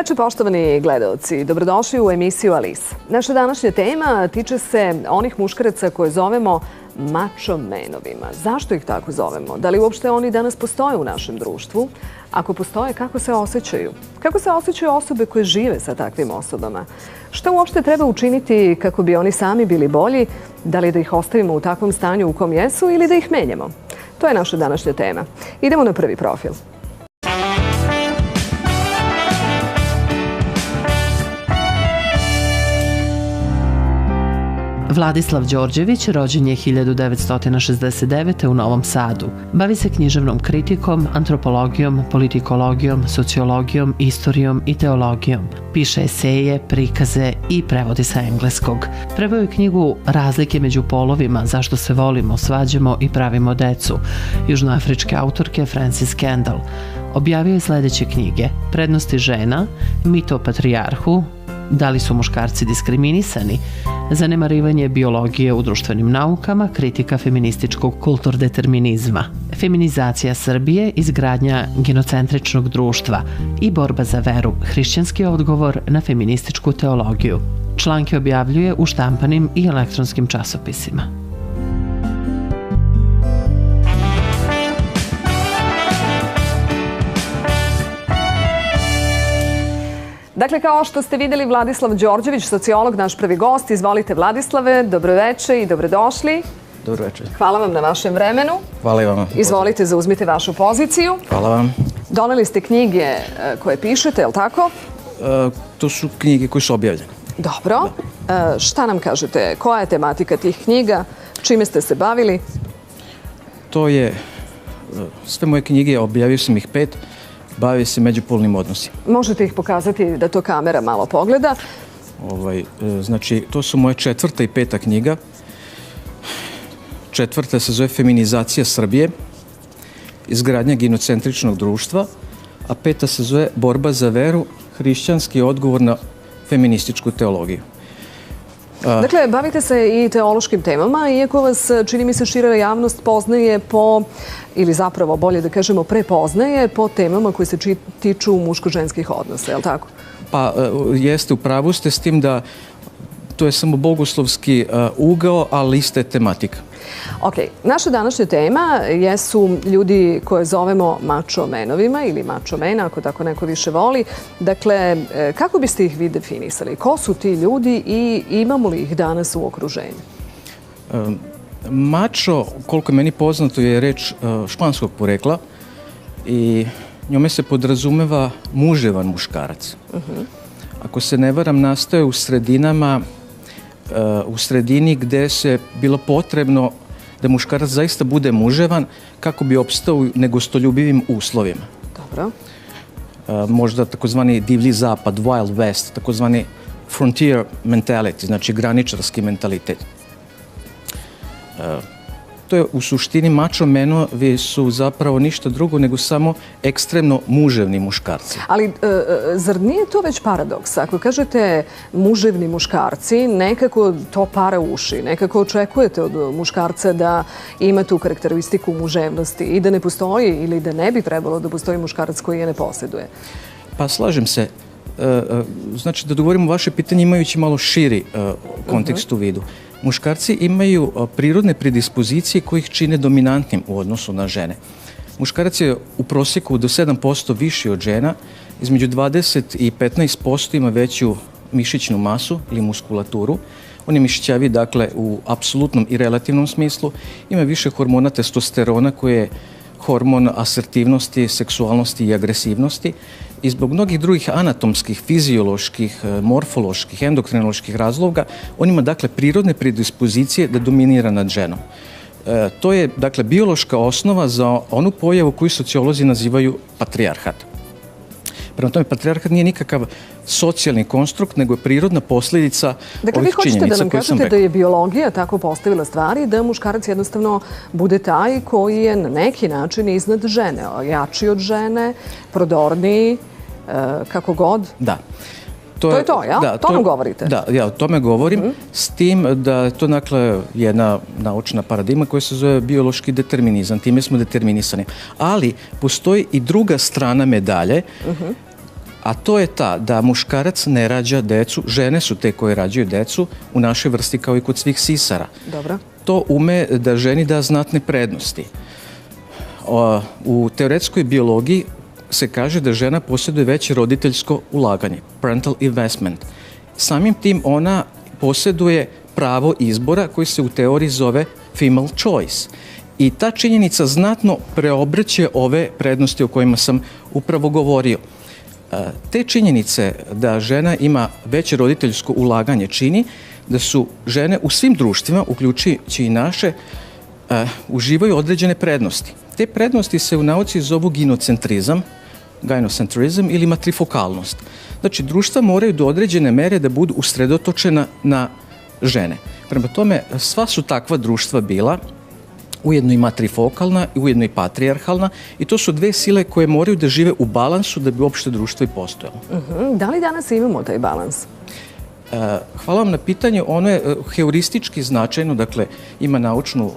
Dobroveče, poštovani gledaoci. Dobrodošli u emisiju Alisa. Naša današnja tema tiče se onih muškaraca koje zovemo mačo menovima. Zašto ih tako zovemo? Da li uopšte oni danas postoje u našem društvu? Ako postoje, kako se osjećaju? Kako se osjećaju osobe koje žive sa takvim osobama? Šta uopšte treba učiniti kako bi oni sami bili bolji? Da li da ih ostavimo u takvom stanju u kom jesu ili da ih menjamo? To je naša današnja tema. Idemo na prvi profil. Vladislav Đorđević rođen je 1969. u Novom Sadu. Bavi se književnom kritikom, antropologijom, politikologijom, sociologijom, istorijom i teologijom. Piše eseje, prikaze i prevodi sa engleskog. Preveo je knjigu Razlike među polovima, zašto se volimo, svađamo i pravimo decu, južnoafričke autorke Frances Kendall. Objavio je sledeće knjige: Prednosti žena, Mit o patrijarhu, Da li su muškarci diskriminisani, Zanemarivanje biologije u društvenim naukama, kritika feminističkog kulturdeterminizma, Feminizacija Srbije, izgradnja genocentričnog društva i Borba za veru, hrišćanski odgovor na feminističku teologiju. Članke objavljuje u štampanim i elektronskim časopisima. Dakle, kao što ste videli, Vladislav Đorđević, sociolog, naš prvi gost. Izvolite, Vladislave, dobroveče i dobrodošli. Dobroveče. Hvala vam na vašem vremenu. Hvala i vama. Izvolite, zauzmite vašu poziciju. Hvala vam. Doneli ste knjige koje pišete, je li tako? To su knjige koje su objavljene. Dobro. Šta nam kažete? Koja je tematika tih knjiga? Čime ste se bavili? To je, sve moje knjige, objavio sam ih 5, bavio se međupolnim odnosima. Možete ih pokazati da to kamera malo pogleda. Znači, to su moje 4. i 5. knjiga. 4. se zove Feminizacija Srbije, izgradnja genocentričnog društva, a 5. se zove Borba za veru, hrišćanski odgovor na feminističku teologiju. Dakle, bavite se i teološkim temama, iako vas, čini mi se, šira javnost poznaje po, ili zapravo bolje da kažemo prepoznaje po temama koje se tiču muško-ženskih odnosa, je li tako? Pa, jeste, u pravu ste, s tim da to je samo bogoslovski ugao, ali ista je tematika. Ok, naša današnja tema jesu ljudi koje zovemo mačo menovima ili mačo mena, ako tako neko više voli. Dakle, kako biste ih vi definisali? Ko su ti ljudi i imamo li ih danas u okruženju? Mačo, koliko je meni poznato, je reč španskog porekla i njome se podrazumeva muževan muškarac. Ako se ne varam, nastaje u sredini gde se bilo potrebno da muškarac zaista bude muževan kako bi opstao u negostoljubivim uslovima. Dobro. Možda takozvani divlji zapad, Wild West, takozvani frontier mentality, znači graničarski mentalitet. To je u suštini mačo menovi su zapravo ništa drugo nego samo ekstremno muževni muškarci. Ali zar nije to već paradoks? Ako kažete muževni muškarci, nekako to para uši, nekako očekujete od muškarca da ima tu karakteristiku muževnosti i da ne postoji ili da ne bi trebalo da postoji muškarac koji je ne posjeduje. Pa slažem se. Znači, da dogovorimo vaše pitanje imajući malo širi kontekst u vidu. Muškarci imaju prirodne predispozicije koje ih čine dominantnim u odnosu na žene. Muškarac je u prosjeku do 7% viši od žena, između 20 i 15% ima veću mišićnu masu ili muskulaturu. On je mišićavi, dakle, u apsolutnom i relativnom smislu. Ima više hormona testosterona koji je hormon asertivnosti, seksualnosti i agresivnosti i zbog mnogih drugih anatomskih, fizioloških, morfoloških, endokrinoloških razloga, on ima, dakle, prirodne predispozicije da dominira nad ženom. To je, dakle, biološka osnova za onu pojavu koju sociolozi nazivaju patrijarhat. Prema tome, patrijarhat nije nikakav socijalni konstrukt, nego je prirodna posljedica ovih činjenica. Dakle, vi hoćete da nam kažete da je biologija tako postavila stvari, da muškarac jednostavno bude taj koji je na neki način iznad žene, jači od žene, prodorniji, kako god. Da. To je to, ja? To nam govorite? Da, ja o tome govorim, s tim da je to, dakle, jedna naučna paradigma koja se zove biološki determinizam. Time smo determinisani. Ali postoji i druga strana medalje a to je ta da muškarac ne rađa decu, žene su te koje rađaju decu u našoj vrsti kao i kod svih sisara. Dobro. To ume da ženi da znatne prednosti. U teoretskoj biologiji se kaže da žena posjeduje veće roditeljsko ulaganje, parental investment. Samim tim ona posjeduje pravo izbora koji se u teoriji zove female choice. I ta činjenica znatno preobrće ove prednosti o kojima sam upravo govorio. Te činjenice da žena ima veće roditeljsko ulaganje čini da su žene u svim društvima, uključujući i naše, uživaju određene prednosti. Te prednosti se u nauci zovu gynocentrizam ili matrifokalnost. Znači, društva moraju do određene mere da budu usredotočena na žene. Prema tome, sva su takva društva bila, ujedno i matrifokalna i ujedno i patrijarhalna, i to su dve sile koje moraju da žive u balansu da bi uopšte društvo i postojalo. Da li danas imamo taj balans? Hvala vam na pitanju. Ono je heuristički značajno, dakle ima naučnu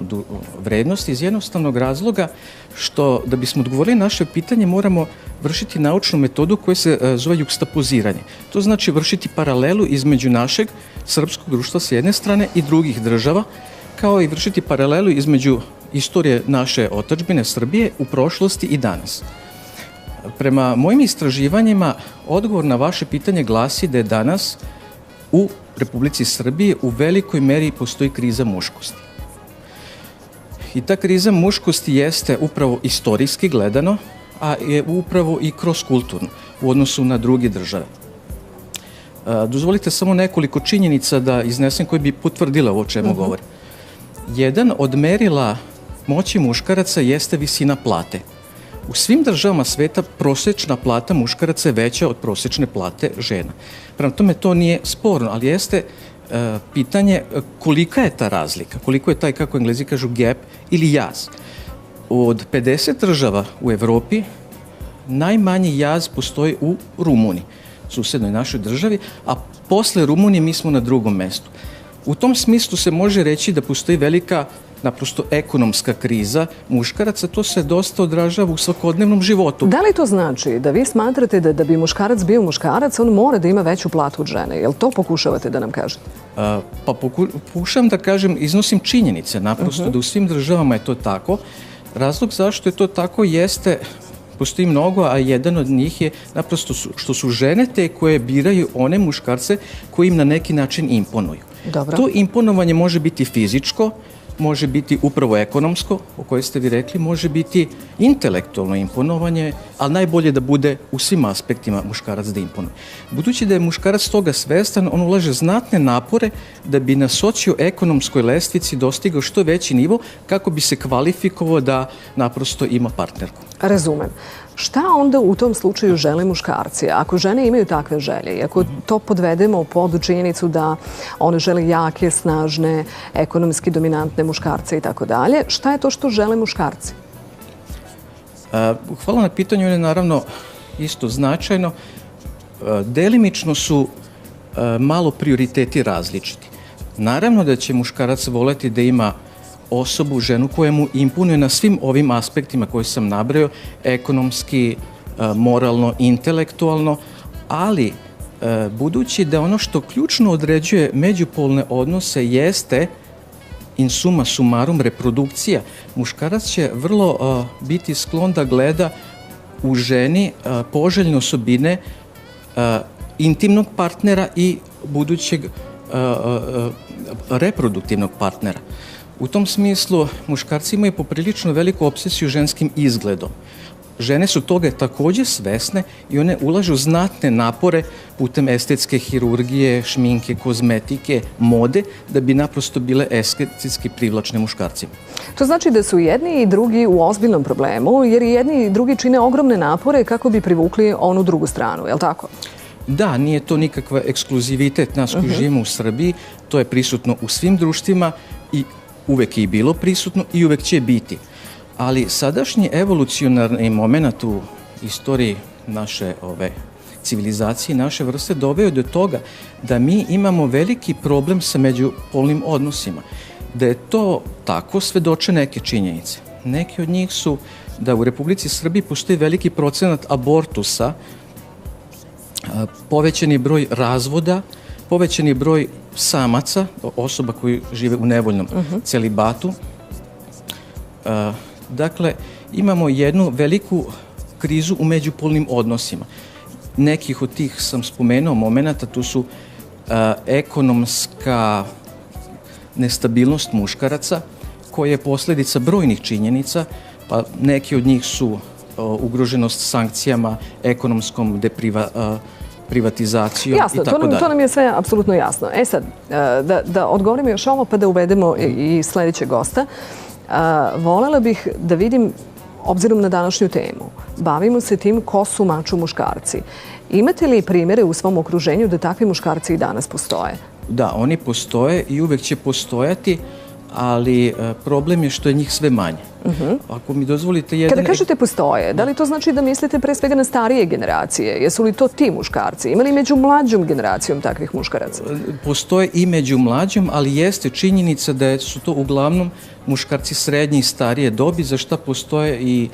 vrednost iz jednostavnog razloga što da bismo odgovorili na naše pitanje moramo vršiti naučnu metodu koja se zove jukstapoziranje. To znači vršiti paralelu između našeg srpskog društva s jedne strane i drugih država, kao i vršiti paralelu između istorije naše otadžbine Srbije u prošlosti i danas. Prema mojim istraživanjima, odgovor na vaše pitanje glasi da je danas u Republici Srbiji u velikoj meri postoji kriza muškosti. I ta kriza muškosti jeste upravo istorijski gledano, a je upravo i kroz kulturno u odnosu na druge države. Dozvolite samo nekoliko činjenica da iznesem koje bi potvrdile ovo o čemu govorim. Jedan od merila moći muškaraca jeste visina plate. U svim državama sveta prosječna plata muškaraca je veća od prosječne plate žena. Prema tome to nije sporno, ali jeste pitanje kolika je ta razlika, koliko je taj, kako Englezi kažu, gap ili jaz. Od 50 država u Evropi najmanji jaz postoji u Rumuniji, susednoj našoj državi, a posle Rumunije mi smo na drugom mestu. U tom smislu se može reći da postoji velika naprosto ekonomska kriza muškaraca, to se dosta odražava u svakodnevnom životu. Da li to znači da vi smatrate da bi muškarac bio muškarac, on mora da ima veću platu od žene? Jel to pokušavate da nam kažete? Pa pokušam da kažem, iznosim činjenice, naprosto da u svim državama je to tako. Razlog zašto je to tako jeste, postoji mnogo, a jedan od njih je naprosto što su žene te koje biraju one muškarce koji im na neki način imponuju. Dobro. To imponovanje može biti fizičko, može biti upravo ekonomsko, o kojoj ste vi rekli, može biti intelektualno imponovanje, ali najbolje da bude u svim aspektima muškarac da imponuje. Budući da je muškarac toga svestan, on ulaže znatne napore da bi na socioekonomskoj lestvici dostigao što veći nivo kako bi se kvalifikovao da naprosto ima partnerku. Razumem. Šta onda u tom slučaju žele muškarci? Ako žene imaju takve želje i ako to podvedemo pod činjenicu da one žele jake, snažne, ekonomski dominantne muškarce i tako dalje, šta je to što žele muškarci? Hvala na pitanju, je naravno isto značajno. Delimično su malo prioriteti različiti. Naravno da će muškarac voleti da ima osobu, ženu koja mu imponuje na svim ovim aspektima koje sam nabrojao, ekonomski, moralno, intelektualno, ali budući da ono što ključno određuje međupolne odnose jeste in summa summarum reprodukcija, muškarac će vrlo biti sklon da gleda u ženi poželjne osobine intimnog partnera i budućeg reproduktivnog partnera. U tom smislu muškarci imaju poprilično veliku obsesiju ženskim izgledom. Žene su toga također svesne i one ulažu znatne napore putem estetske hirurgije, šminke, kozmetike, mode, da bi naprosto bile estetski privlačne muškarcima. To znači da su jedni i drugi u ozbiljnom problemu, jer i jedni i drugi čine ogromne napore kako bi privukli onu drugu stranu, je li tako? Da, nije to nikakva ekskluzivitet nas koji živimo u Srbiji, to je prisutno u svim društvima i uvek je i bilo prisutno i uvek će biti. Ali sadašnji evolucionarni moment u istoriji naše civilizacije, naše vrste, doveo do toga da mi imamo veliki problem sa međupolnim odnosima. Da je to tako svedoče neke činjenice. Neki od njih su da u Republici Srbiji postoji veliki procenat abortusa povećan je broj razvoda, povećan je broj samaca, osoba koji žive u nevoljnom celibatu. Dakle, imamo jednu veliku krizu u međupolnim odnosima. Nekih od tih sam spomenuo momenata, tu su ekonomska nestabilnost muškaraca, koja je posljedica brojnih činjenica, pa neki od njih su ugroženost sankcijama, ekonomskom privatizacijom i tako dalje. To nam je sve apsolutno jasno. Sad, da odgovorimo još ovo pa da uvedemo i sljedećeg gosta. Volela bih da vidim, obzirom na današnju temu, bavimo se tim ko su mačo muškarci. Imate li primjere u svom okruženju da takvi muškarci i danas postoje? Da, oni postoje i uvek će postojati, ali problem je što je njih sve manje. Ako mi dozvolite jedan... Kada kažete postoje, da li to znači da mislite pre svega na starije generacije? Jesu li to ti muškarci? Ima li među mlađom generacijom takvih muškaraca? Postoje i među mlađom, ali jeste činjenica da su to uglavnom muškarci srednje i starije dobi, za šta postoje i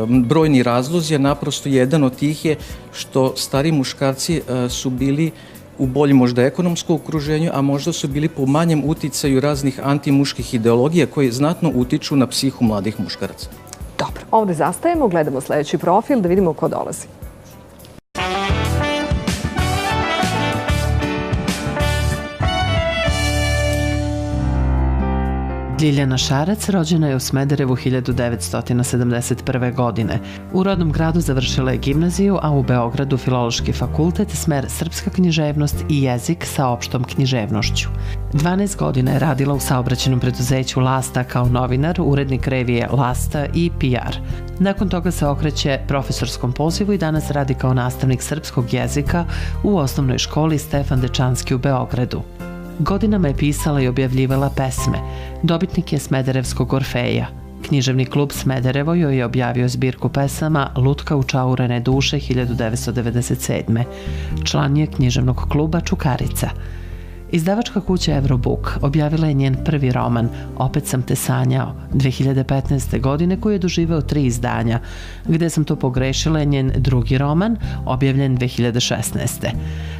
brojni razlozi, a naprosto jedan od tih je što stari muškarci su bili u boljem možda ekonomskom okruženju, a možda su bili po manjem uticaju raznih antimuških ideologija koje znatno utiču na psihu mladih muškaraca. Dobro, ovdje zastajemo, gledamo sljedeći profil da vidimo ko dolazi. Ljiljana Šarac rođena je u Smederevu 1971. godine. U rodnom gradu završila je gimnaziju, a u Beogradu Filološki fakultet, smer srpska književnost i jezik sa opštom književnošću. 12 godina je radila u saobraćajnom preduzeću Lasta kao novinar, urednik revije Lasta i PR. Nakon toga se okreće profesorskom pozivu i danas radi kao nastavnik srpskog jezika u osnovnoj školi Stefan Dečanski u Beogradu. Godinama je pisala i objavljivala pesme. Dobitnik je Smederevskog Orfeja. Književni klub Smederevo joj je objavio zbirku pesama Lutka učaurene duše 1997. Član je književnog kluba Čukarica. Izdavačka kuća Eurobook objavila je njen prvi roman Opet sam te sanjao 2015. godine, koji je doživeo 3 izdanja. Gde sam to pogrešila je njen drugi roman, objavljen 2016.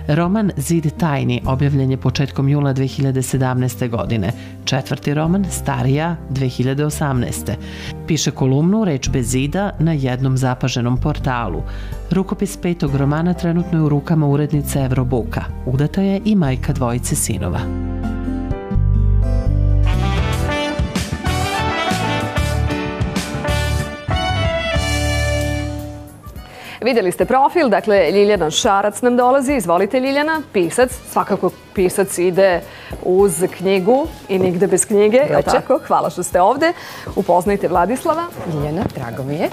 Roman Zid tajni objavljen je početkom jula 2017. godine. 4. roman Starija 2018. Piše kolumnu Reč bez zida na jednom zapaženom portalu. Rukopis 5. romana trenutno je u rukama urednice Eurobooka. Udata je i majka dvojice sinova. Vidjeli ste profil, dakle Ljiljana Šarac nam dolazi. Izvolite Ljiljana, pisac. Svakako pisac ide uz knjigu i nigde bez knjige. Je tako? Hvala što ste ovde. Upoznajte Vladislava. Ljiljana, drago mi je.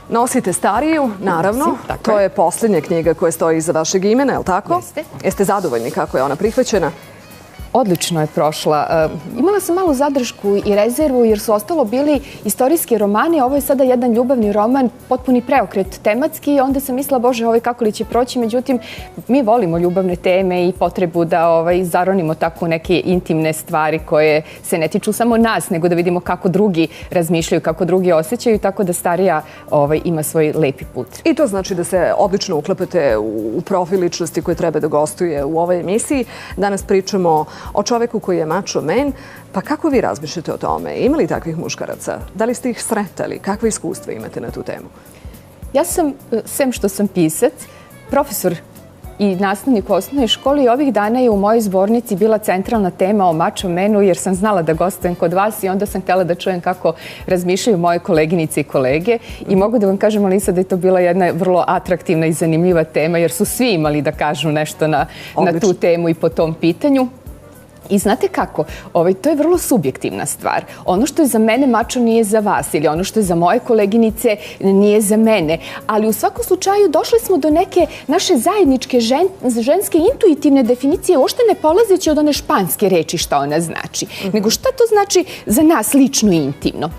Nosite Stariju, naravno. To je posljednja knjiga koja stoji iza vašeg imena, je li tako? Jeste. Jeste zadovoljni kako je ona prihvaćena? Odlično je prošla. Imala sam malu zadršku i rezervu jer su ostalo bili istorijski romani. Ovo je sada jedan ljubavni roman, potpuni preokret tematski. I onda sam mislila, bože, kako li će proći. Međutim, mi volimo ljubavne teme i potrebu da zaronimo tako neke intimne stvari koje se ne tiču samo nas, nego da vidimo kako drugi razmišljaju, kako drugi osjećaju. Tako da Starija ima svoj lepi put. I to znači da se odlično uklapate u profil ličnosti koje treba da gostuje u ovoj emisiji. Danas pričamo o čoveku koji je macho man. Pa kako vi razmišljate o tome? Ima li takvih muškaraca? Da li ste ih sretali? Kakve iskustva imate na tu temu? Ja sam, sem što sam pisac, profesor i nastavnik u osnovnoj školi i ovih dana je u mojoj zbornici bila centralna tema o macho manu jer sam znala da gostujem kod vas i onda sam htjela da čujem kako razmišljaju moje koleginice i kolege i mogu da vam kažem, Alisa, da je to bila jedna vrlo atraktivna i zanimljiva tema jer su svi imali da kažu nešto na tu temu i po tom pitanju. I znate kako, to je vrlo subjektivna stvar. Ono što je za mene mačo nije za vas ili ono što je za moje koleginice nije za mene. Ali u svakom slučaju došli smo do neke naše zajedničke ženske intuitivne definicije, uopšte ne polazeći od one španske reči šta ona znači, nego šta to znači za nas lično i intimno.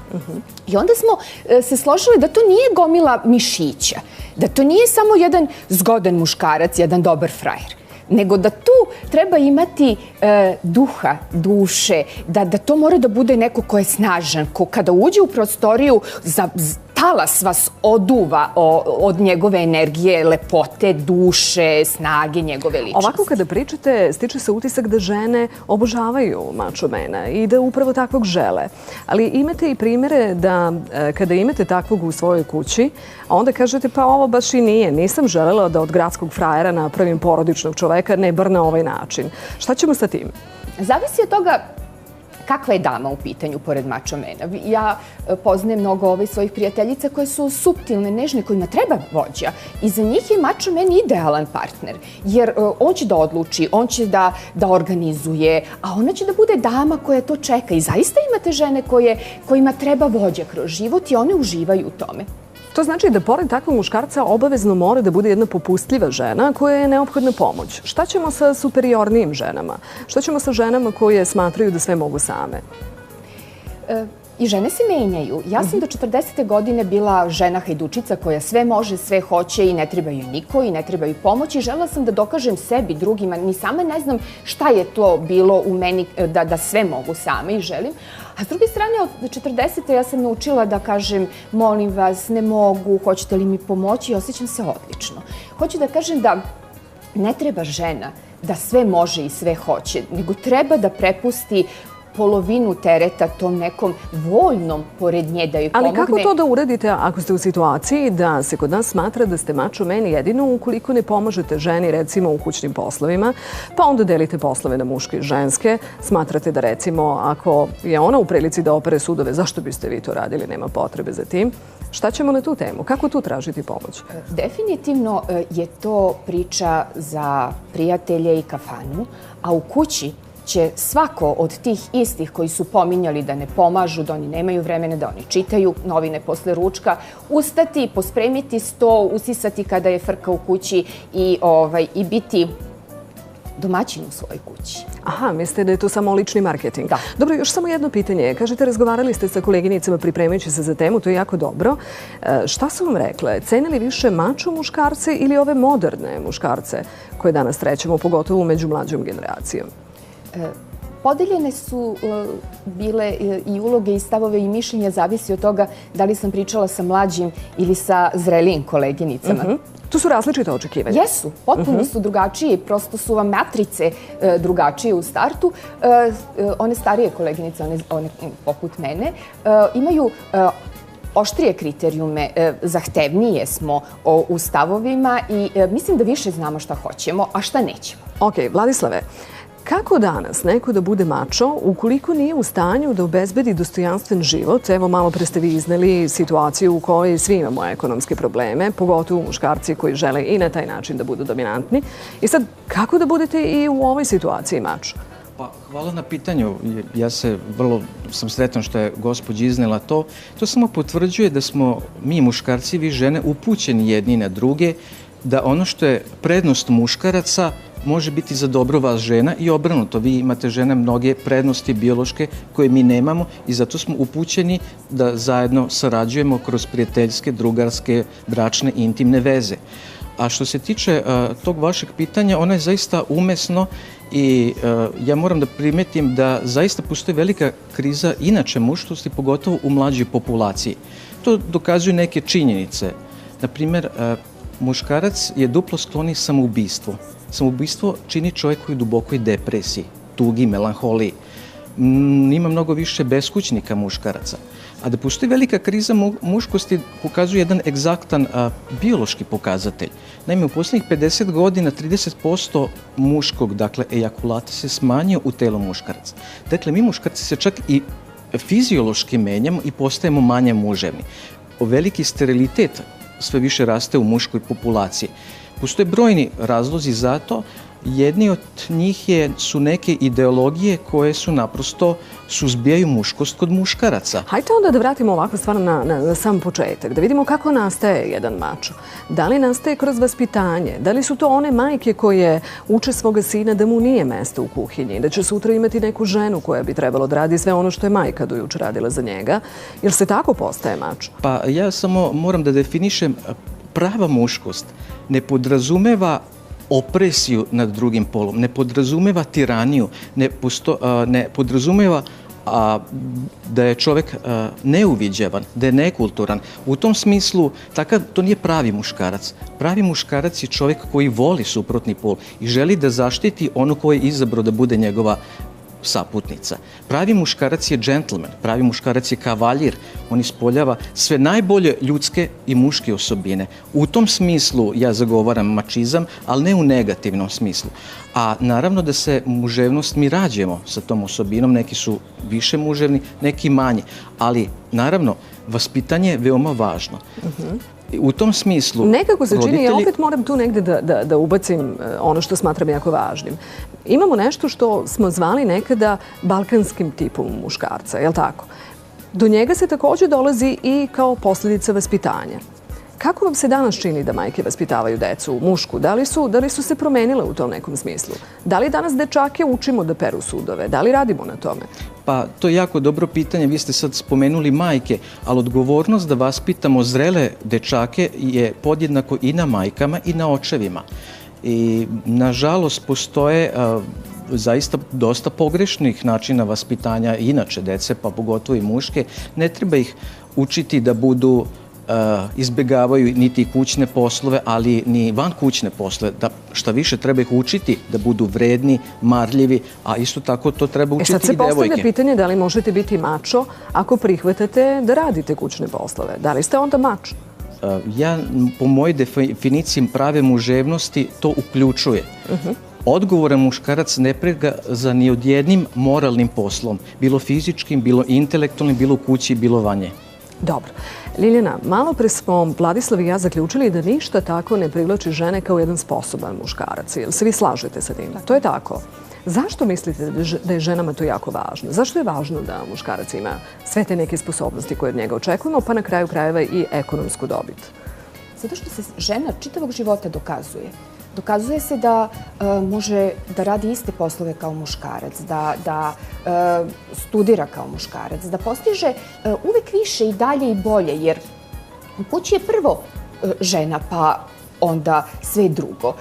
I onda smo se složili da to nije gomila mišića, da to nije samo jedan zgodan muškarac, jedan dobar frajer, nego da tu treba imati duha, duše, da to mora da bude neko ko je snažan, ko kada uđe u prostoriju talas vas oduva od njegove energije, lepote, duše, snage, njegove ličnosti. Ovako kada pričate, stiče se utisak da žene obožavaju mačo mena i da upravo takvog žele. Ali imate i primere da kada imate takvog u svojoj kući, a onda kažete pa ovo baš i nije. Nisam želela da od gradskog frajera napravim porodičnog čoveka, ne bar na ovaj način. Šta ćemo sa tim? Zavisi od toga kakva je dama u pitanju pored mačo mena. Ja poznajem mnogo svojih prijateljica koje su suptilne, nežne, kojima treba vođa. I za njih je mačo men idealan partner. Jer on će da odluči, on će da organizuje, a ona će da bude dama koja to čeka. I zaista imate žene kojima treba vođa kroz život i one uživaju u tome. To znači da pored takvog muškarca obavezno mora da bude jedna popustljiva žena koja je neophodna pomoć. Šta ćemo sa superiornijim ženama? Šta ćemo sa ženama koje smatraju da sve mogu same? I žene se menjaju. Ja sam do 40. godine bila žena hajdučica koja sve može, sve hoće i ne treba joj niko i ne treba joj pomoć i želela sam da dokažem sebi, drugima. Ni sama ne znam šta je to bilo u meni da sve mogu sama i želim. A s druge strane, od 40. ja sam naučila da kažem molim vas, ne mogu, hoćete li mi pomoći i osjećam se odlično. Hoću da kažem da ne treba žena da sve može i sve hoće, nego treba da prepusti polovinu tereta tom nekom voljnom pored nje da joj pomogne. Ali kako to da uradite ako ste u situaciji da se kod nas smatra da ste mačo meni jedino ukoliko ne pomažete ženi recimo u kućnim poslovima, pa onda delite poslove na muške i ženske, smatrate da recimo ako je ona u prilici da opere sudove, zašto biste vi to radili, nema potrebe za tim. Šta ćemo na tu temu? Kako tu tražiti pomoć? Definitivno je to priča za prijatelje i kafanu, a u kući će svako od tih istih koji su pominjali da ne pomažu, da oni nemaju vremena, da oni čitaju novine posle ručka, ustati, pospremiti sto, usisati kada je frka u kući i biti domaćin u svojoj kući. Aha, mislite da je to samo lični marketing? Da. Dobro, još samo jedno pitanje. Kažete, razgovarali ste sa koleginicama pripremajući se za temu, to je jako dobro. Šta su vam rekle? Cene li više mačo muškarce ili ove moderne muškarce koje danas srećemo, pogotovo među mlađom generacijom? Podeljene su bile i uloge i stavove i mišljenja, zavisi od toga da li sam pričala sa mlađim ili sa zrelijim koleginicama. Tu su različite očekivanja. Jesu, potpuno su drugačije, prosto su vam matrice drugačije u startu. One starije koleginice, one poput mene, imaju oštrije kriterijume, zahtevnije smo u stavovima i mislim da više znamo šta hoćemo, a šta nećemo. Ok, Vladislave, kako danas neko da bude mačo ukoliko nije u stanju da obezbedi dostojanstven život? Evo, malo pre ste vi izneli situaciju u kojoj svi imamo ekonomske probleme, pogotovo muškarci koji žele i na taj način da budu dominantni. I sad, kako da budete i u ovoj situaciji mačo? Pa, hvala na pitanju. Ja vrlo sam sretan što je gospođa iznela to. To samo potvrđuje da smo mi muškarci, vi žene, upućeni jedni na druge, da ono što je prednost muškaraca može biti za dobro vas žena i obrnuto. Vi imate žene mnoge prednosti biološke koje mi nemamo i zato smo upućeni da zajedno sarađujemo kroz prijateljske, drugarske, bračne i intimne veze. A što se tiče tog vašeg pitanja, ono je zaista umesno i ja moram da primetim da zaista postoji velika kriza inače muškosti, pogotovo u mlađoj populaciji. To dokazuju neke činjenice. Naprimjer, muškarac je duplo skloni samoubistvu. Samoubistvo čini čovjek koji je u dubokoj depresiji, tugi, melanholiji. Ima mnogo više beskućnika muškaraca. A da postoji velika kriza muškosti pokazuje jedan egzaktan biološki pokazatelj. Naime, u posljednjih 50 godina 30% muškog, dakle, ejakulata se smanjio u telu muškaraca. Dakle, mi muškarci se čak i fiziološki menjamo i postajemo manje muževni. Veliki sterilitet sve više raste u muškoj populaciji. Postoje brojni razlozi za to. Jedni od njih su neke ideologije koje su naprosto suzbijaju muškost kod muškaraca. Hajde onda da vratimo ovako stvarno na sam početak, da vidimo kako nastaje jedan mačo. Da li nastaje kroz vaspitanje? Da li su to one majke koje uče svoga sina da mu nije mesto u kuhinji, da će sutra imati neku ženu koja bi trebalo da radi sve ono što je majka dojuče radila za njega? Jel se tako postaje mačo? Pa ja samo moram da definišem, prava muškost ne podrazumeva opresiju nad drugim polom, ne podrazumeva tiraniju, ne podrazumeva a da je čovek neuviđavan, da je nekulturan. U tom smislu, to nije pravi muškarac. Pravi muškarac je čovek koji voli suprotni pol i želi da zaštiti ono koje je izabrao da bude njegova saputnica. Pravi muškarac je džentlmen, pravi muškarac je kavaljir, on ispoljava sve najbolje ljudske i muške osobine. U tom smislu ja zagovaram mačizam, ali ne u negativnom smislu. A naravno da se muževnost, mi rađemo sa tom osobinom, neki su više muževni, neki manje, ali naravno vaspitanje je veoma važno. U tom smislu... Nekako se čini, ja opet moram tu negde da ubacim ono što smatram jako važnim. Imamo nešto što smo zvali nekada balkanskim tipom muškarca, je li tako? Do njega se također dolazi i kao posljedica vaspitanja. Kako vam se danas čini da majke vaspitavaju decu, mušku? Da li su se promenile u tom nekom smislu? Da li danas dečake učimo da peru sudove? Da li radimo na tome? Pa, to je jako dobro pitanje. Vi ste sad spomenuli majke, ali odgovornost da vaspitamo zrele dečake je podjednako i na majkama i na očevima. I, nažalost, postoje zaista dosta pogrešnih načina vaspitanja inače dece, pa pogotovo i muške. Ne treba ih učiti da budu izbegavaju niti kućne poslove, ali ni van kućne poslove. Šta više, treba ih učiti da budu vredni, marljivi, a isto tako to treba učiti i devojke. Sad se postavlja pitanje da li možete biti mačo ako prihvatate da radite kućne poslove. Da li ste onda mačo? Ja, po mojoj definiciji prave muževnosti, to uključuje. Odgovoran muškarac ne prega za ni od jednim moralnim poslom, bilo fizičkim, bilo intelektualnim, bilo u kući, bilo vanje. Dobro. Ljiljana, malo pre smo Vladislav i ja zaključili da ništa tako ne privlači žene kao jedan sposoban muškarac. Jel se vi slažete sa tim? To je tako. Zašto mislite da je ženama to jako važno? Zašto je važno da muškarac ima sve te neke sposobnosti koje od njega očekujemo, pa na kraju krajeva i ekonomsku dobit? Zato što se žena čitavog života dokazuje. Dokazuje se da može da radi iste poslove kao muškarac, da studira kao muškarac, da postiže uvek više i dalje i bolje, jer u kući je prvo žena, pa onda sve drugo.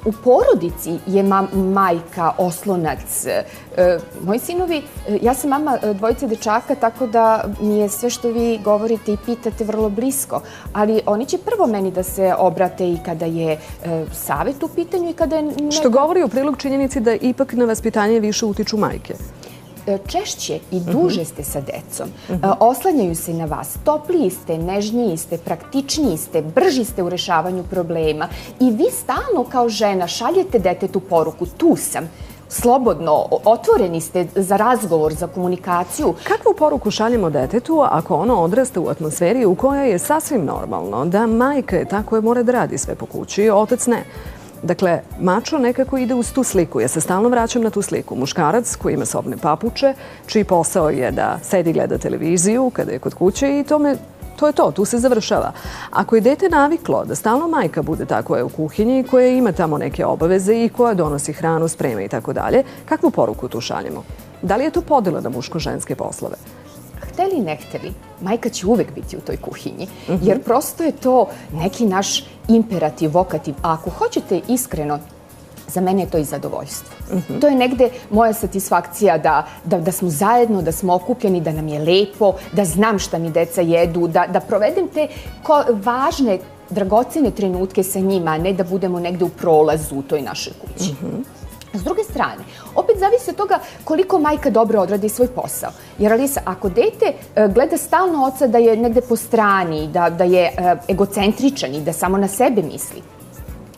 U porodici je majka, oslonac. Moji sinovi, ja sam mama dvojice dečaka, tako da mi je sve što vi govorite i pitate vrlo blisko. Ali oni će prvo meni da se obrate i kada je savjet u pitanju i kada je... Što govori u prilog činjenici da ipak na vaspitanje više utiču majke. Češće i duže ste sa decom. Oslanjaju se na vas. Topliji ste, nežniji ste, praktičniji ste, brži ste u rešavanju problema. I vi stalno kao žena šaljete detetu poruku, tu sam, slobodno, otvoreni ste za razgovor, za komunikaciju. Kakvu poruku šaljemo detetu ako ono odrasta u atmosferi u kojoj je sasvim normalno da majka je ta koja mora da radi sve po kući, otac ne? Dakle, mačo nekako ide uz tu sliku. Ja se stalno vraćam na tu sliku. Muškarac koji ima sobne papuče, čiji posao je da sedi i gleda televiziju kada je kod kuće i to je to, tu se završava. Ako je dete naviklo da stalno majka bude ta koja je u kuhinji, koja ima tamo neke obaveze i koja donosi hranu, sprema i tako dalje, kakvu poruku tu šaljemo? Da li je to podela na muško-ženske poslove? Hteli ne hteli, majka će uvek biti u toj kuhinji, jer prosto je to neki naš imperativ, vokativ. A ako hoćete iskreno, za mene je to i zadovoljstvo. To je negde moja satisfakcija da smo zajedno, da smo okupljeni, da nam je lepo, da znam šta mi deca jedu, da provedem te važne, dragocene trenutke sa njima, a ne da budemo negde u prolazu u toj našoj kući. S druge strane, opet zavisi od toga koliko majka dobro odradi svoj posao. Jer, Alisa, ako dete gleda stalno oca da je negde po strani, da je egocentričan i da samo na sebe misli,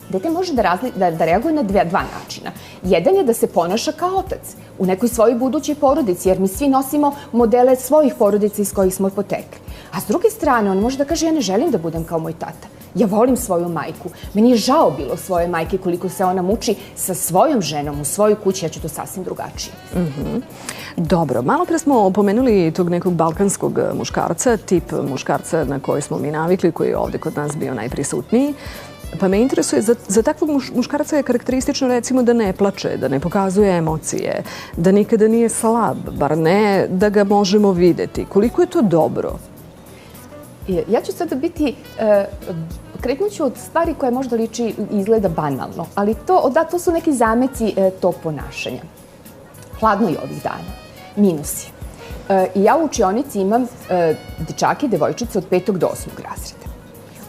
dete može da reaguje na dva načina. Jedan je da se ponaša kao otac u nekoj svojoj budućoj porodici, jer mi svi nosimo modele svojih porodica iz kojih smo potekli. A s druge strane, on može da kaže, ja ne želim da budem kao moj tata. Ja volim svoju majku. Meni je žao bilo svoje majke koliko se ona muči sa svojom ženom u svojoj kući. Ja ću to sasvim drugačije. Dobro, malo pre smo pomenuli tog nekog balkanskog muškarca, tip muškarca na koji smo mi navikli, koji je ovde kod nas bio najprisutniji. Pa me interesuje, za takvog muškarca je karakteristično recimo da ne plače, da ne pokazuje emocije, da nikada nije slab, bar ne da ga možemo videti. Koliko je to dobro? Ja ću sada biti, kretnuću od stvari koje možda liči i izgleda banalno, ali to su neki zameci tog ponašanja. Hladno je ovih dana. Minusi. I ja u učionici imam dečake i devojčice od 5. do 8. razreda.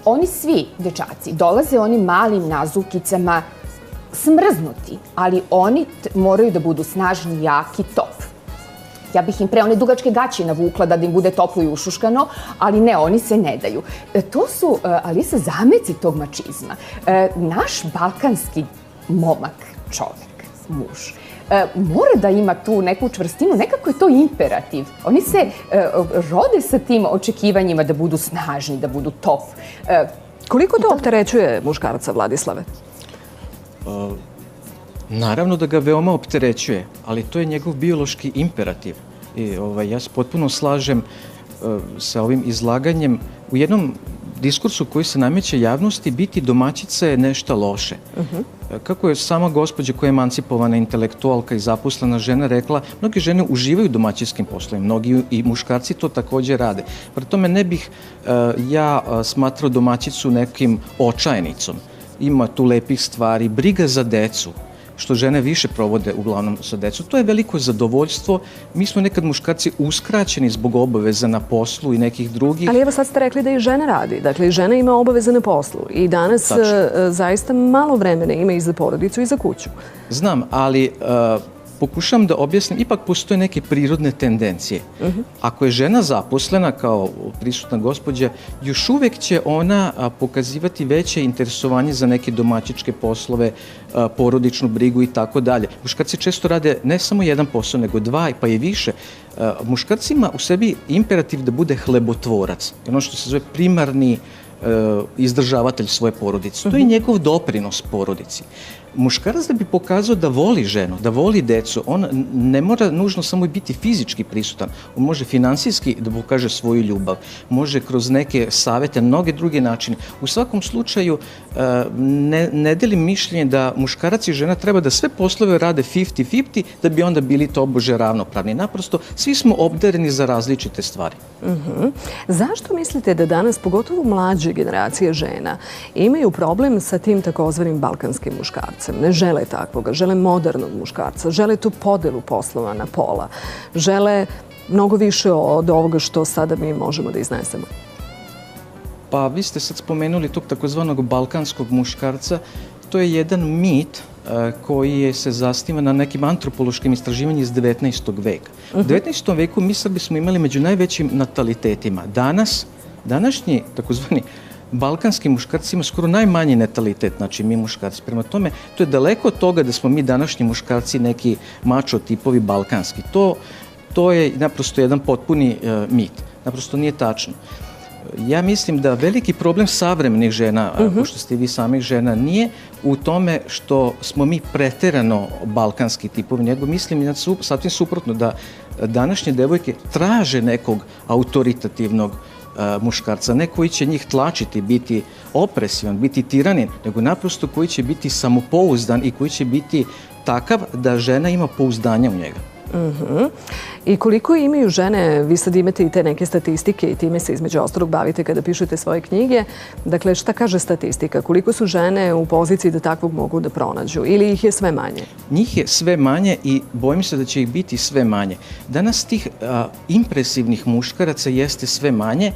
Oni svi dečaci dolaze onim malim nazukicama, smrznuti, ali oni moraju da budu snažni, jaki, top. Ja bih im pre one dugačke gaće navukla da im bude toplo i ušuškano, ali ne, oni se ne daju. To su, Alisa, zameci tog mačizma. Naš balkanski momak, čovek, muž, mora da ima tu neku čvrstinu, nekako je to imperativ. Oni se rode sa tim očekivanjima da budu snažni, da budu top. Koliko to opterećuje muškarca, Vladislave? Naravno da ga veoma opterećuje, ali to je njegov biološki imperativ. I ja se potpuno slažem sa ovim izlaganjem. U jednom diskursu koji se nameće javnosti, biti domaćica je nešto loše. Kako je sama gospođa koja je emancipovana intelektualka i zaposlena žena rekla, mnoge žene uživaju domaćinskim poslovima, mnogi i muškarci to također rade. Pri tome ne bih ja smatrao domaćicu nekim očajnicom. Ima tu lepih stvari, briga za decu, što žene više provode uglavnom sa decom. To je veliko zadovoljstvo. Mi smo nekad muškarci uskraćeni zbog obaveza na poslu i nekih drugih. Ali evo sad ste rekli da i žena radi. Dakle, i žena ima obaveze na poslu. I danas zaista malo vremena ima i za porodicu i za kuću. Znam, ali pokušam da objasnim, ipak postoje neke prirodne tendencije. Ako je žena zaposlena kao prisutna gospođa, još uvek će ona pokazivati veće interesovanje za neke domaćičke poslove, porodičnu brigu i tako dalje. Muškarci često rade ne samo jedan posao, nego dva pa i više. Muškarci ima u sebi imperativ da bude hlebotvorac. Ono što se zove primarni izdržavatelj svoje porodice. To je njegov doprinos porodici. Muškarac da bi pokazao da voli ženu, da voli decu, on ne mora nužno samo biti fizički prisutan. On može finansijski da pokaže svoju ljubav, može kroz neke savete, mnoge druge načine. U svakom slučaju ne delim mišljenje da muškarac i žena treba da sve poslove rade 50-50 da bi onda bili tobože ravnopravni. Naprosto, svi smo obdareni za različite stvari. Zašto mislite da danas, pogotovo mlađe generacije žena, imaju problem sa tim takozvanim balkanskim muškarcem? Ne žele takvoga, žele modernog muškarca, žele tu podelu poslova na pola, žele mnogo više od ovoga što sada mi možemo da iznesemo. Pa vi ste sad spomenuli tog takozvanog balkanskog muškarca. To je jedan mit koji se zasniva na nekim antropološkim istraživanjima iz 19. veka. U 19. veku mi Srbi smo imali među najvećim natalitetima. Današnji takozvani balkanski muškarci ima skoro najmanji natalitet, znači mi muškarci. Prema tome, to je daleko od toga da smo mi današnji muškarci neki mačo tipovi balkanski. To je naprosto jedan potpuni mit. Naprosto nije tačno. Ja mislim da veliki problem savremenih žena, pošto ste vi samih žena, nije u tome što smo mi preterano balkanski tipovi, nego mislim sasvim suprotno da današnje devojke traže nekog autoritativnog muškarca, ne koji će njih tlačiti, biti opresivan, biti tiranin, nego naprosto koji će biti samopouzdan i koji će biti takav da žena ima pouzdanja u njega. I koliko imaju žene, vi sad imate i te neke statistike i time se između ostalog bavite kada pišete svoje knjige. Dakle, šta kaže statistika? Koliko su žene u poziciji da takvog mogu da pronađu? Ili ih je sve manje? Njih je sve manje i bojim se da će ih biti sve manje. Danas tih impresivnih muškaraca jeste sve manje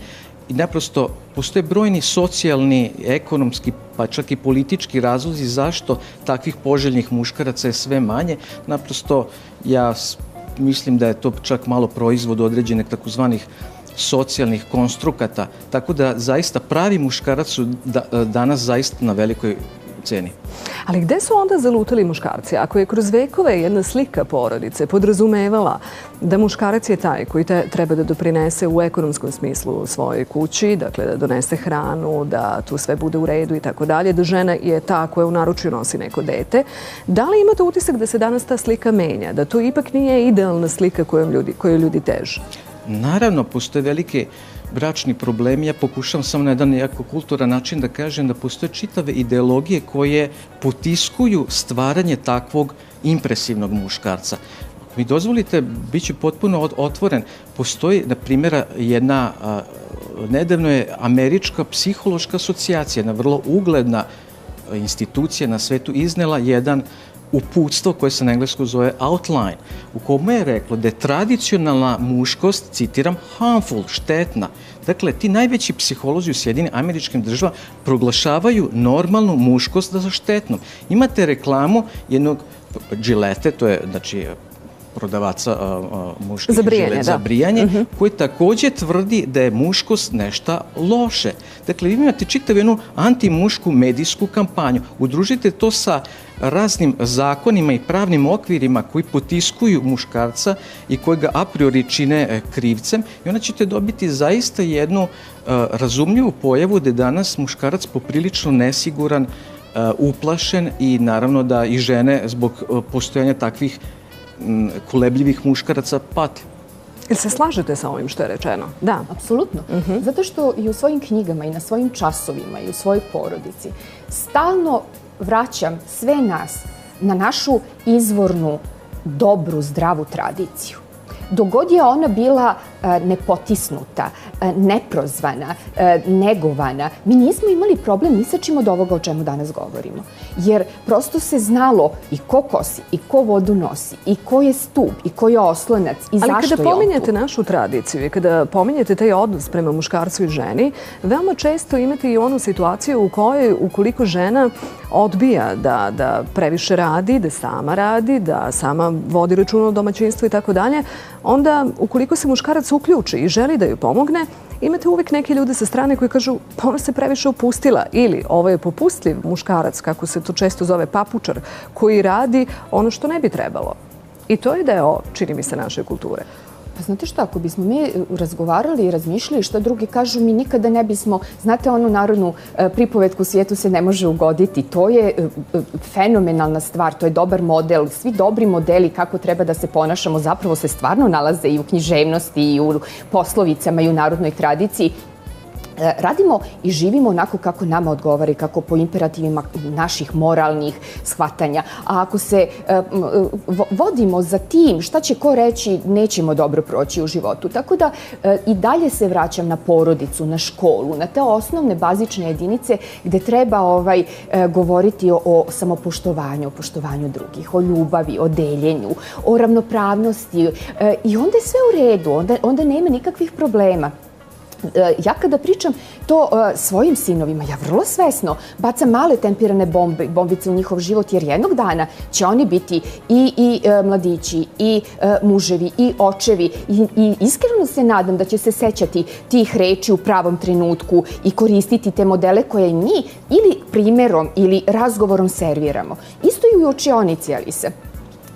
i naprosto postoje brojni socijalni, ekonomski, pa čak i politički razlozi zašto takvih poželjnih muškaraca je sve manje. Naprosto ja mislim da je to čak malo proizvod određenih takozvanih socijalnih konstrukata, tako da zaista pravi muškarac su danas zaista na velikoj ceni. Ali gde su onda zalutali muškarci? Ako je kroz vekove jedna slika porodice podrazumevala da muškarac je taj koji treba da doprinese u ekonomskom smislu svojoj kući, dakle da donese hranu, da tu sve bude u redu i tako dalje, da žena je ta koja u naručju nosi neko dete, da li imate utisak da se danas ta slika menja? Da to ipak nije idealna slika kojoj ljudi teže? Naravno, postoje velike bračni problemi. Ja pokušam samo na jedan jako kulturan način da kažem da postoje čitave ideologije koje potiskuju stvaranje takvog impresivnog muškarca. Ako mi dozvolite, bit ću potpuno otvoren. Postoji, na primjer, nedavno je Američka psihološka asocijacija, jedna vrlo ugledna institucija na svetu, iznela jedan uputstvo koje se na englesku zove outline, u kome je reklo da je tradicionalna muškost, citiram, harmful, štetna. Dakle, ti najveći psiholozi u Sjedinim Američkim Državama proglašavaju normalnu muškost za štetnom. Imate reklamu jednog Gillette, to je, znači, prodavaca muških za brijanje, koji također tvrdi da je muškost nešto loše. Dakle, vi imate čitav jednu antimušku medijsku kampanju. Udružite to sa raznim zakonima i pravnim okvirima koji potiskuju muškarca i koji ga a priori čine krivcem i onda ćete dobiti zaista jednu razumljivu pojavu da je danas muškarac poprilično nesiguran, uplašen i naravno da i žene zbog postojanja takvih kolebljivih muškaraca pate. Ili se slažete sa ovim što je rečeno? Da. Apsolutno. Zato što i u svojim knjigama i na svojim časovima i u svojoj porodici stalno vraćam sve nas na našu izvornu, dobru, zdravu tradiciju. Dok god je ona bila nepotisnuta, neprozvana, negovana, mi nismo imali problem ni sa čim od ovoga o čemu danas govorimo. Jer prosto se znalo i ko kosi, i ko vodu nosi, i ko je stup, i ko je oslonac, i zašto je on tu. Ali kada pominjete našu tradiciju i kada pominjete taj odnos prema muškarcu i ženi, veoma često imate i onu situaciju u kojoj, ukoliko žena odbija da previše radi, da sama radi, da sama vodi računa o domaćinstvu i tako dalje, onda ukoliko se muškarac uključi i želi da ju pomogne, imate uvijek neke ljude sa strane koji kažu pa ona se previše opustila ili ovo je popustljiv muškarac, kako se to često zove papučar, koji radi ono što ne bi trebalo. I to je deo, čini mi se, naše kulture. Pa znate što, ako bismo mi razgovarali i razmišljali što drugi kažu, mi nikada ne bismo, znate onu narodnu pripovetku svijetu se ne može ugoditi, to je fenomenalna stvar, to je dobar model, svi dobri modeli kako treba da se ponašamo zapravo se stvarno nalaze i u književnosti i u poslovicama i u narodnoj tradiciji. Radimo i živimo onako kako nama odgovara i kako po imperativima naših moralnih shvatanja. A ako se vodimo za tim šta će ko reći, nećemo dobro proći u životu. Tako da i dalje se vraćam na porodicu, na školu, na te osnovne bazične jedinice gde treba govoriti o samopoštovanju, o poštovanju drugih, o ljubavi, o deljenju, o ravnopravnosti. I onda je sve u redu, onda nema nikakvih problema. Ja kada pričam to svojim sinovima, ja vrlo svesno bacam male tempirane bombice u njihov život, jer jednog dana će oni biti i mladići, i muževi, i očevi. I iskreno se nadam da će se sećati tih reči u pravom trenutku i koristiti te modele koje mi ili primerom ili razgovorom serviramo. Isto i u učionici, Alisa.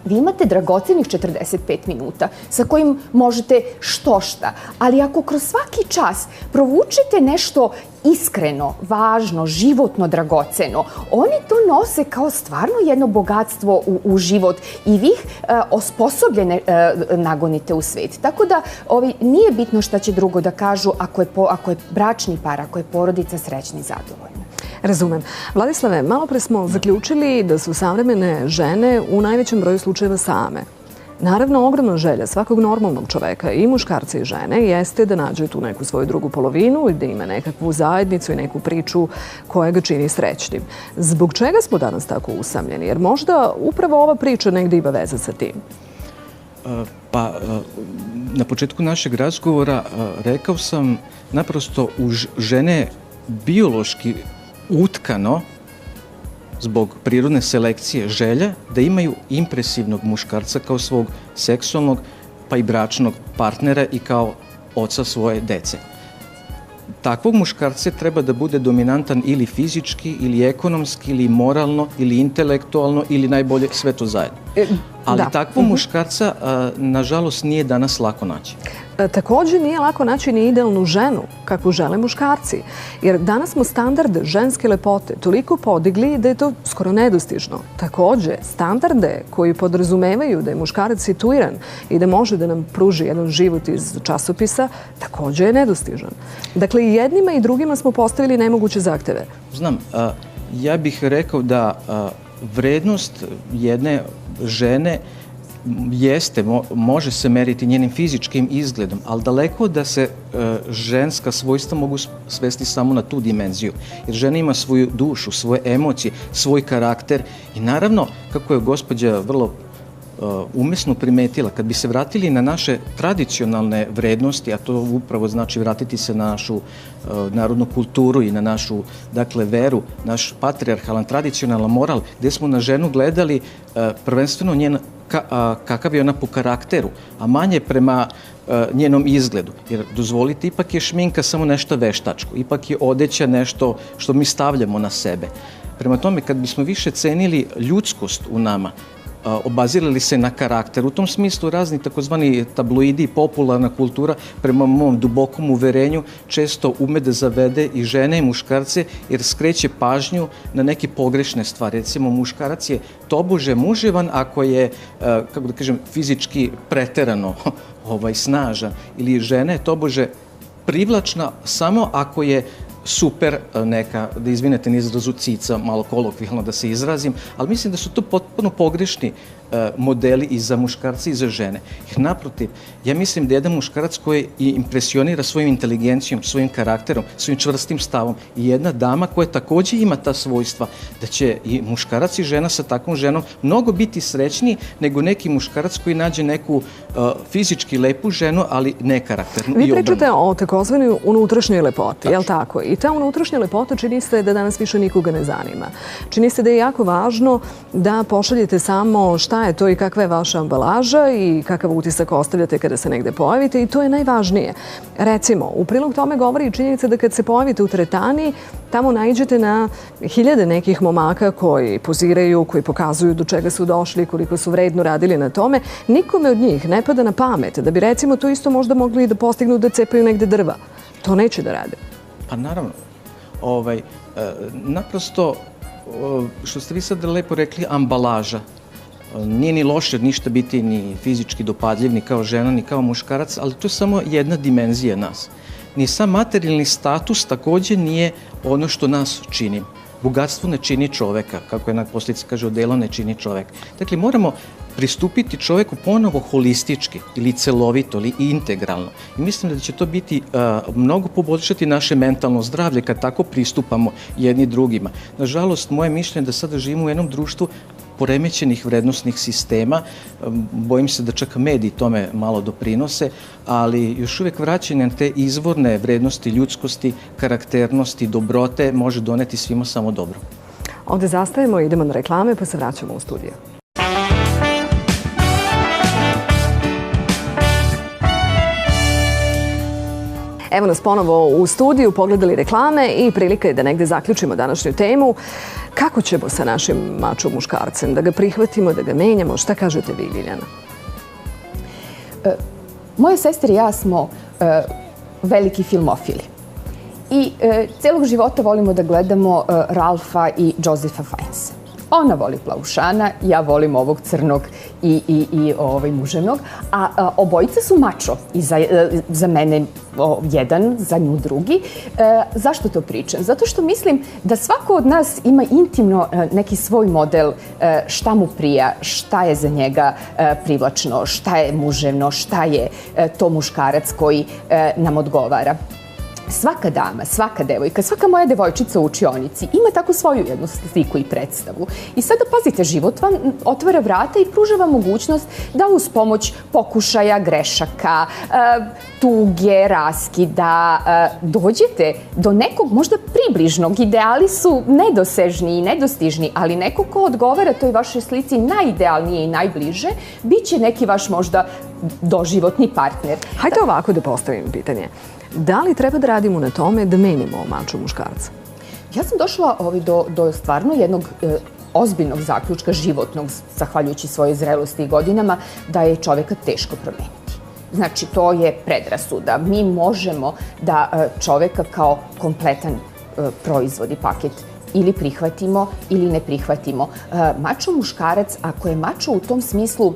Vi imate dragocenih 45 minuta sa kojim možete što šta, ali ako kroz svaki čas provučete nešto iskreno, važno, životno dragoceno, oni to nose kao stvarno jedno bogatstvo u život i vi ih osposobljene nagonite u svet. Tako da nije bitno šta će drugo da kažu ako je bračni par, ako je porodica srećna i zadovoljna. Razumem. Vladislave, malo pre smo zaključili da su savremene žene u najvećem broju slučajeva same. Naravno, ogromna želja svakog normalnog čoveka, i muškarca i žene, jeste da nađe tu neku svoju drugu polovinu i da ima nekakvu zajednicu i neku priču koja ga čini srećnim. Zbog čega smo danas tako usamljeni? Jer možda upravo ova priča negde ima veze sa tim. Pa, na početku našeg razgovora rekao sam naprosto u žene biološki utkano zbog prirodne selekcije želja da imaju impresivnog muškarca kao svog seksualnog pa i bračnog partnera i kao oca svoje dece. Takvog muškarca treba da bude dominantan ili fizički, ili ekonomski, ili moralno, ili intelektualno, ili najbolje sve to zajedno. Ali takvog muškarca, nažalost, nije danas lako naći. Također nije lako naći ni idealnu ženu, kakvu žele muškarci. Jer danas smo standard ženske lepote toliko podigli da je to skoro nedostižno. Također, standarde koji podrazumevaju da je muškarac situiran i da može da nam pruži jedan život iz časopisa, također je nedostižan. Dakle, i jednima i drugima smo postavili nemoguće zahteve. Znam, ja bih rekao da vrednost jedne žene jeste, može se meriti njenim fizičkim izgledom, ali daleko da se ženska svojstva mogu svesti samo na tu dimenziju. Jer žena ima svoju dušu, svoje emocije, svoj karakter i naravno, kako je gospođa vrlo umesno primetila, kad bi se vratili na naše tradicionalne vrednosti, a to upravo znači vratiti se na našu narodnu kulturu i na našu, dakle, veru, naš patrijarhalan, tradicionalan moral, gde smo na ženu gledali prvenstveno njen kakav je ona po karakteru, a manje prema njenom izgledu. Jer, dozvolite, ipak je šminka samo nešto veštačko, ipak je odeća nešto što mi stavljamo na sebe. Prema tome, kad bismo više cenili ljudskost u nama, obazirali se na karakter. U tom smislu razni takozvani tabloidi i popularna kultura, prema mom dubokom uverenju, često ume da zavede i žene i muškarce jer skreće pažnju na neke pogrešne stvari. Recimo, muškarac je tobože muževan ako je, kako da kažem, fizički preterano snažan, ili žena je tobože privlačna samo ako je super neka, da izvinete na izrazu, cica, malo kolokvijalno da se izrazim, ali mislim da su to potpuno pogrešni modeli i za muškarce i za žene. Jer naprotiv, ja mislim da jedan muškarac koji impresionira svojim inteligencijom, svojim karakterom, svojim čvrstim stavom i jedna dama koja takođe ima ta svojstva, da će i muškarac i žena sa takvom ženom mnogo biti srećniji nego neki muškarac koji nađe neku fizički lepu ženu, ali ne karakternu. Vi pričate o takozvanoj unutrašnjoj lepoti, je li tako? I ta unutrašnja lepota čini se da danas više nikoga ne zanima. Čini se da je jako važno da pošaljete samo šta je to i kakva je vaša ambalaža i kakav utisak ostavljate kada se negde pojavite i to je najvažnije. Recimo, u prilog tome govori i činjenica da kad se pojavite u teretani, tamo naiđete na hiljade nekih momaka koji poziraju, koji pokazuju do čega su došli, koliko su vredno radili na tome. Nikome od njih ne pada na pamet da bi recimo to isto možda mogli da postignu da cepaju negde drva. To neće da rade. Pa naravno. Naprosto, što ste vi sad lepo rekli, ambalaža. Nije ni loše ništa biti ni fizički dopadljiv, ni kao žena, ni kao muškarac, ali to je samo jedna dimenzija nas. Ni sam materijalni status takođe nije ono što nas čini. Bogatstvo ne čini čoveka, kako jedna poslovica kaže, odelo ne čini čoveka. Dakle, moramo pristupiti čoveku ponovo holistički ili celovito ili integralno. I mislim da će to biti mnogo poboljšati naše mentalno zdravlje kad tako pristupamo jedni drugima. Nažalost, moje mišljenje je da sada živimo u jednom društvu poremećenih vrednostnih sistema. Bojim se da čak mediji tome malo doprinose, ali još uvek vraćanje na te izvorne vrednosti ljudskosti, karakternosti, dobrote može doneti svima samo dobro. Ovde zastajemo, idemo na reklame pa se vraćamo u studiju. Evo nas ponovo u studiju, pogledali reklame i prilika je da negde zaključimo današnju temu. Kako ćemo sa našim mačo muškarcem? Da ga prihvatimo, da ga menjamo? Šta kažete vi, Ljiljana? Moja sestra i ja smo veliki filmofili. I celog života volimo da gledamo Ralfa i Josepha Fiennesa. Ona voli Plavušana, ja volim ovog crnog i muževnog, a obojica su mačo. I za mene jedan, za nju drugi. Zašto to pričam? Zato što mislim da svako od nas ima intimno neki svoj model šta mu prija, šta je za njega privlačno, šta je muževno, šta je to muškarac koji nam odgovara. Svaka dama, svaka devojka, svaka moja devojčica u učionici ima takvu svoju jednu sliku i predstavu. I sada, pazite, život vam otvara vrata i pruža vam mogućnost da uz pomoć pokušaja, grešaka, tuge, raskida, dođete do nekog možda približnog. Ideali su nedosežni i nedostižni, ali neko ko odgovara toj vašoj slici najidealnije i najbliže, bit će neki vaš možda doživotni partner. Hajde ovako da postavim pitanje. Da li treba da radimo na tome da menjamo mačo muškarca? Ja sam došla do stvarno jednog ozbiljnog zaključka životnog, zahvaljujući svojoj zrelosti i godinama, da je čoveka teško promeniti. Znači, to je predrasuda. Mi možemo da čoveka kao kompletan proizvod i paket ili prihvatimo ili ne prihvatimo. Mačo muškarac, ako je mačo u tom smislu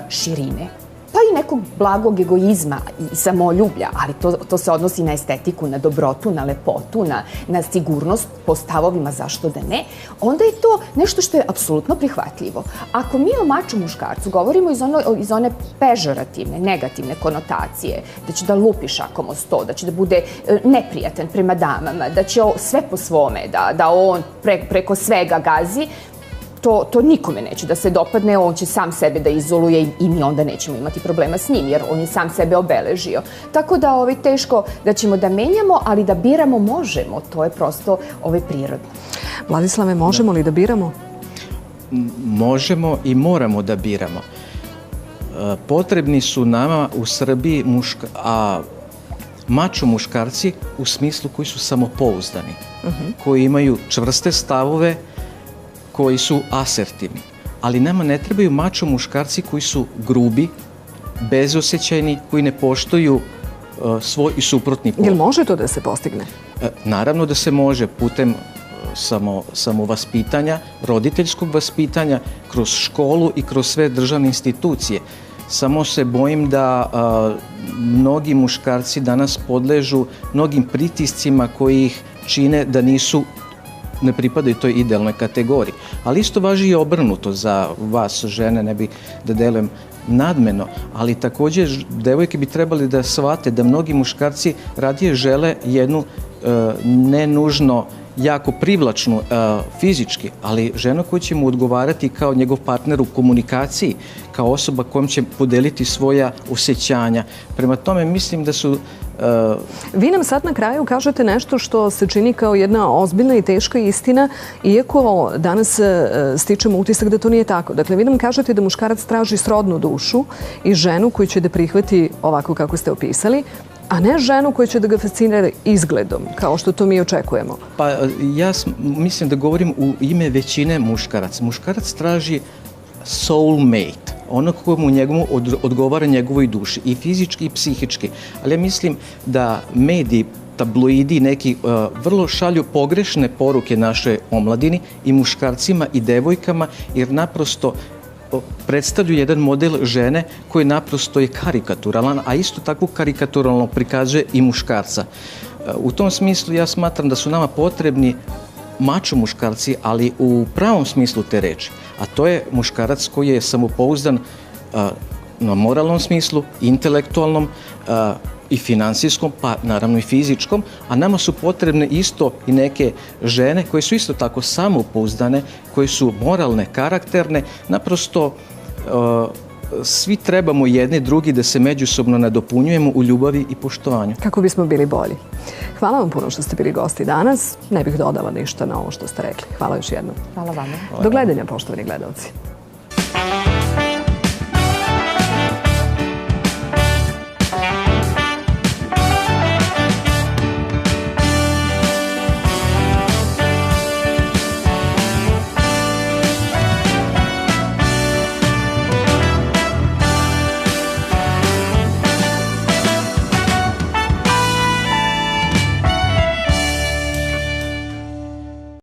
širine, pa i nekog blagog egoizma i samoljublja, ali to se odnosi na estetiku, na dobrotu, na lepotu, na sigurnost po stavovima zašto da ne, onda je to nešto što je apsolutno prihvatljivo. Ako mi o mačo muškarcu govorimo iz one pežorativne, negativne konotacije, da će da lupi šakom o sto, da će da bude neprijatan prema damama, da će sve po svome, da on preko svega gazi, to nikome neće da se dopadne, on će sam sebe da izoluje i mi onda nećemo imati problema s njim, jer on je sam sebe obeležio. Tako da teško da ćemo da menjamo, ali da biramo možemo, to je prosto prirodno. Vladislave, možemo li da biramo? Možemo i moramo da biramo. Potrebni su nama u Srbiji mačo muškarci u smislu koji su samopouzdani, koji imaju čvrste stavove, koji su asertivni. Ali nama ne trebaju mačo muškarci koji su grubi, bezosećajni, koji ne poštuju svoj i suprotni pol. Jel može to da se postigne? Naravno da se može putem samovaspitanja, roditeljskog vaspitanja, kroz školu i kroz sve državne institucije. Samo se bojim da mnogi muškarci danas podležu mnogim pritiscima koji ih čine da ne pripadaju toj idealnoj kategoriji. Ali isto važi i obrnuto za vas, žene, ne bi da delujem nadmeno, ali također devojke bi trebali da shvate da mnogi muškarci radije žele jednu nenužno jako privlačnu fizički, ali ženu koja će mu odgovarati kao njegov partner u komunikaciji, kao osoba kojom će podeliti svoja osjećanja. Prema tome mislim da su... Vi nam sad na kraju kažete nešto što se čini kao jedna ozbiljna i teška istina, iako danas stičemo utisak da to nije tako. Dakle, vi nam kažete da muškarac traži srodnu dušu i ženu koju će da prihvati ovako kako ste opisali, a ne ženu koja će da ga fascinira izgledom, kao što to mi očekujemo. Pa ja mislim da govorim u ime većine muškaraca. Muškarac traži soulmate, ono koje mu njegov odgovara njegovoj duši, i fizički i psihički. Ali ja mislim da mediji, tabloidi neki vrlo šalju pogrešne poruke našoj omladini i muškarcima i devojkama, jer naprosto predstavlju jedan model žene koji naprosto je karikaturalan, a isto tako karikaturalno prikazuje i muškarca. U tom smislu ja smatram da su nama potrebni mačo muškarci, ali u pravom smislu te reči. A to je muškarac koji je samopouzdan na moralnom smislu, intelektualnom i finansijskom, pa naravno i fizičkom, a nama su potrebne isto i neke žene koje su isto tako samopouzdane, koje su moralne, karakterne, naprosto svi trebamo jedni drugi da se međusobno nadopunjujemo u ljubavi i poštovanju. Kako bismo bili bolji. Hvala vam puno što ste bili gosti danas. Ne bih dodala ništa na ovo što ste rekli. Hvala još jednom. Hvala vama. Do gledanja, poštovani gledalci.